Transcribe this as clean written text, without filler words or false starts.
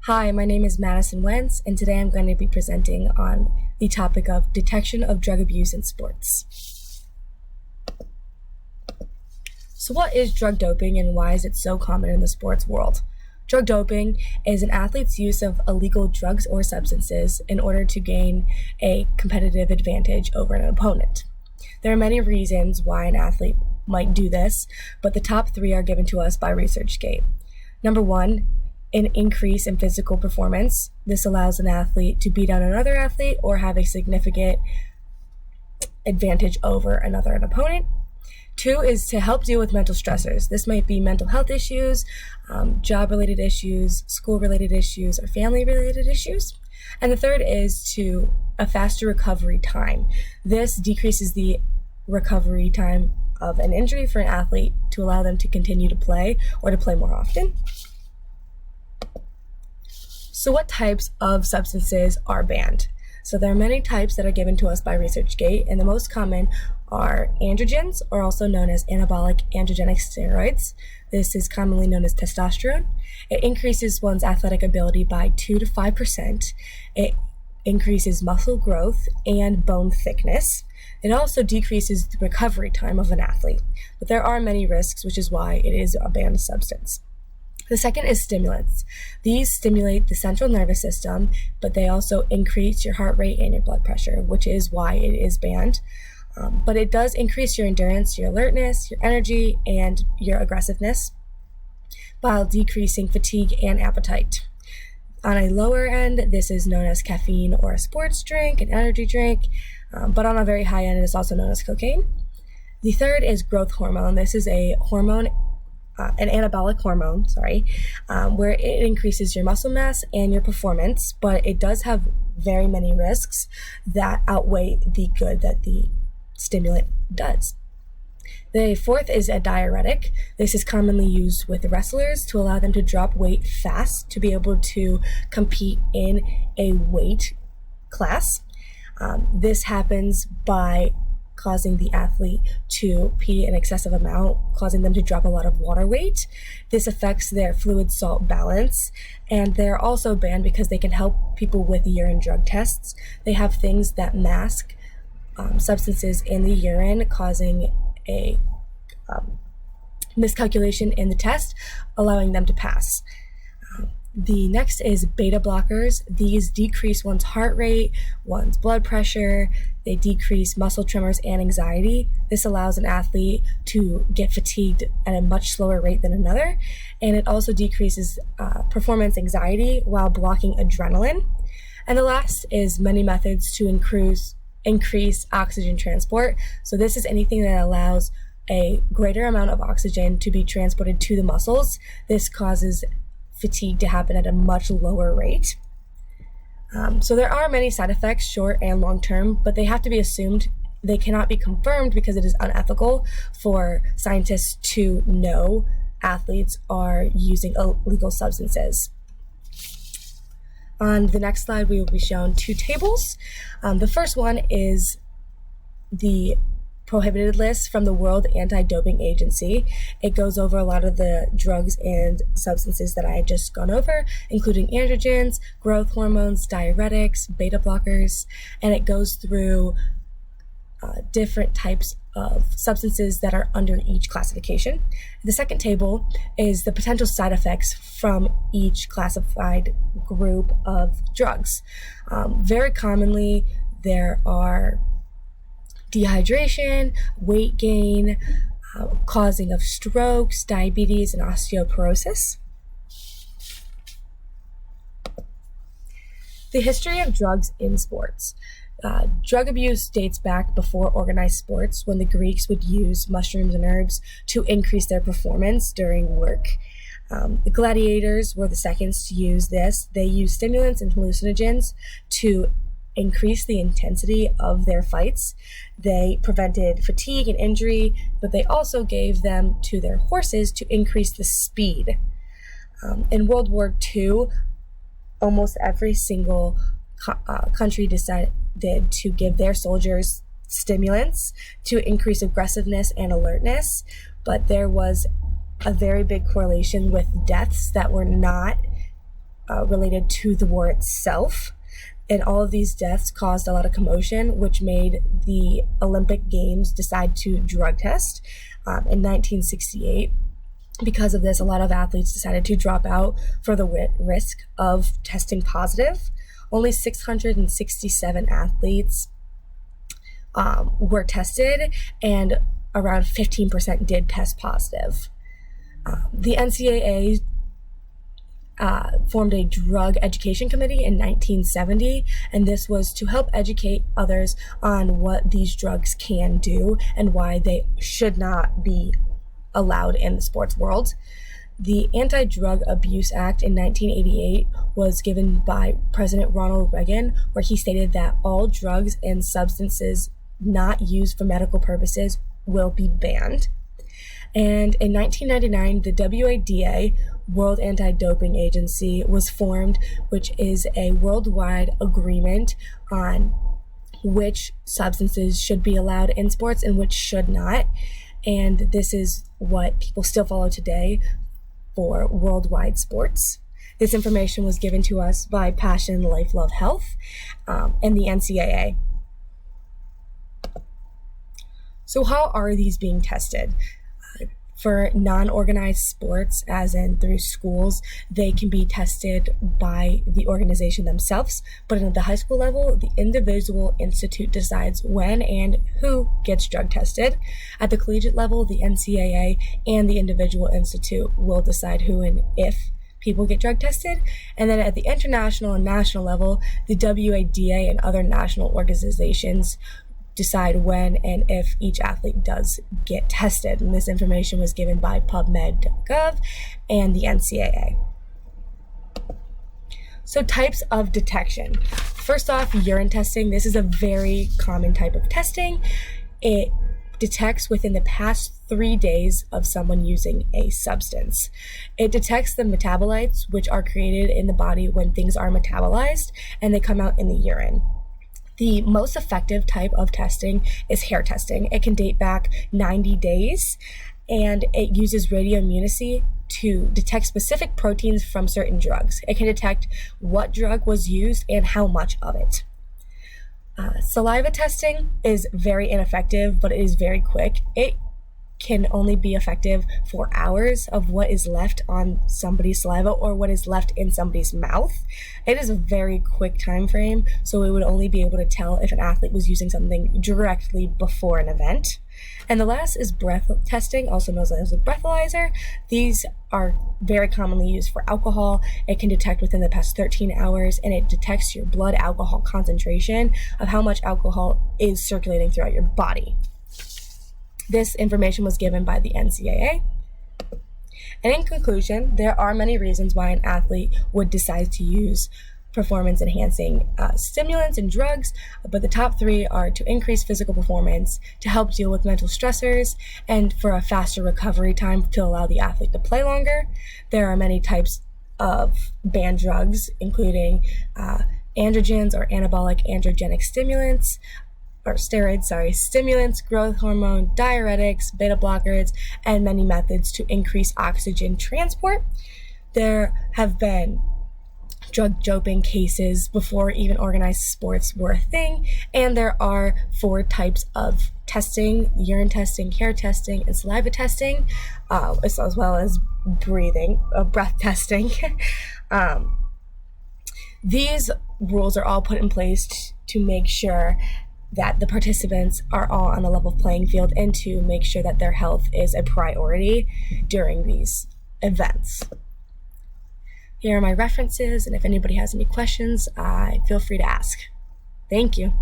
Hi, my name is Madison Wentz, and today I'm going to be presenting on the topic of detection of drug abuse in sports. So what is drug doping and why is it so common in the sports world? Drug doping is an athlete's use of illegal drugs or substances in order to gain a competitive advantage over an opponent. There are many reasons why an athlete might do this, but the top 3 are given to us by ResearchGate. Number 1, an increase in physical performance. This allows an athlete to beat out another athlete or have a significant advantage over another opponent. 2 is to help deal with mental stressors. This might be mental health issues, job-related issues, school-related issues, or family-related issues. And the 3rd is to a faster recovery time. This decreases the recovery time of an injury for an athlete to allow them to continue to play or to play more often. So what types of substances are banned? So there are many types that are given to us by ResearchGate, and the most common are androgens, or also known as anabolic androgenic steroids. This is commonly known as testosterone. It increases one's athletic ability by 2 to 5%. It increases muscle growth and bone thickness. It also decreases the recovery time of an athlete, but there are many risks, which is why it is a banned substance. The second is stimulants. These stimulate the central nervous system, but they also increase your heart rate and your blood pressure, which is why it is banned. But it does increase your endurance, your alertness, your energy, and your aggressiveness, while decreasing fatigue and appetite. On a lower end, this is known as caffeine or a sports drink, an energy drink, but on a very high end, it is also known as cocaine. The third is growth hormone. This is a hormone, an anabolic hormone, where it increases your muscle mass and your performance, but it does have very many risks that outweigh the good that the stimulant does. The 4th is a diuretic. This is commonly used with wrestlers to allow them to drop weight fast to be able to compete in a weight class. This happens by causing the athlete to pee an excessive amount, causing them to drop a lot of water weight. This affects their fluid salt balance, and they're also banned because they can help people with urine drug tests. They have things that mask substances in the urine, causing a miscalculation in the test, allowing them to pass. The next is beta blockers. These decrease one's heart rate, one's blood pressure, they decrease muscle tremors and anxiety. This allows an athlete to get fatigued at a much slower rate than another, and it also decreases performance anxiety while blocking adrenaline. And the last is many methods to increase oxygen transport. So this is anything that allows a greater amount of oxygen to be transported to the muscles. This causes fatigue to happen at a much lower rate. So there are many side effects, short and long term, but they have to be assumed. They cannot be confirmed because it is unethical for scientists to know athletes are using illegal substances. On the next slide, we will be shown 2 tables. The first one is the prohibited list from the World Anti-Doping Agency. It goes over a lot of the drugs and substances that I had just gone over, including androgens, growth hormones, diuretics, beta blockers, and it goes through different types of substances that are under each classification. The second table is the potential side effects from each classified group of drugs. Very commonly, there are dehydration, weight gain, causing of strokes, diabetes, and osteoporosis. The history of drugs in sports. Drug abuse dates back before organized sports, when the Greeks would use mushrooms and herbs to increase their performance during work. The gladiators were the seconds to use this. They used stimulants and hallucinogens to increase the intensity of their fights. They prevented fatigue and injury, but they also gave them to their horses to increase the speed. In World War II, almost every single country decided to give their soldiers stimulants to increase aggressiveness and alertness, but there was a very big correlation with deaths that were not related to the war itself. And all of these deaths caused a lot of commotion, which made the Olympic Games decide to drug test in 1968. Because of this, a lot of athletes decided to drop out for the risk of testing positive. Only 667 athletes were tested, and around 15% did test positive. The NCAA formed a drug education committee in 1970, and this was to help educate others on what these drugs can do and why they should not be allowed in the sports world. The Anti-Drug Abuse Act in 1988 was given by President Ronald Reagan, where he stated that all drugs and substances not used for medical purposes will be banned. And in 1999, the WADA, World Anti-Doping Agency, was formed, which is a worldwide agreement on which substances should be allowed in sports and which should not. And this is what people still follow today for worldwide sports. This information was given to us by Passion Life Love Health and the NCAA. So how are these being tested? For non-organized sports, as in through schools, they can be tested by the organization themselves. But at the high school level, the individual institute decides when and who gets drug tested. At the collegiate level, the NCAA and the individual institute will decide who and if people get drug tested. And then at the international and national level, the WADA and other national organizations decide when and if each athlete does get tested. And this information was given by PubMed.gov and the NCAA. So types of detection. First off, urine testing. This is a very common type of testing. It detects within the past 3 days of someone using a substance. It detects the metabolites which are created in the body when things are metabolized, and they come out in the urine. The most effective type of testing is hair testing. It can date back 90 days, and it uses radioimmunology to detect specific proteins from certain drugs. It can detect what drug was used and how much of it. Saliva testing is very ineffective, but it is very quick. It can only be effective for hours of what is left on somebody's saliva or what is left in somebody's mouth. It is a very quick time frame, so we would only be able to tell if an athlete was using something directly before an event. And the last is breath testing, also known as a breathalyzer. These are very commonly used for alcohol. It can detect within the past 13 hours, and it detects your blood alcohol concentration of how much alcohol is circulating throughout your body. This information was given by the NCAA. And in conclusion, there are many reasons why an athlete would decide to use performance-enhancing stimulants and drugs, but the top 3 are to increase physical performance, to help deal with mental stressors, and for a faster recovery time to allow the athlete to play longer. There are many types of banned drugs, including androgens or anabolic androgenic stimulants, or steroids, stimulants, growth hormone, diuretics, beta blockers, and many methods to increase oxygen transport. There have been drug doping cases before even organized sports were a thing, and there are 4 types of testing: urine testing, hair testing, and saliva testing, as well as breath testing. These rules are all put in place to make sure that the participants are all on a level playing field and to make sure that their health is a priority during these events. Here are my references, and if anybody has any questions, feel free to ask. Thank you.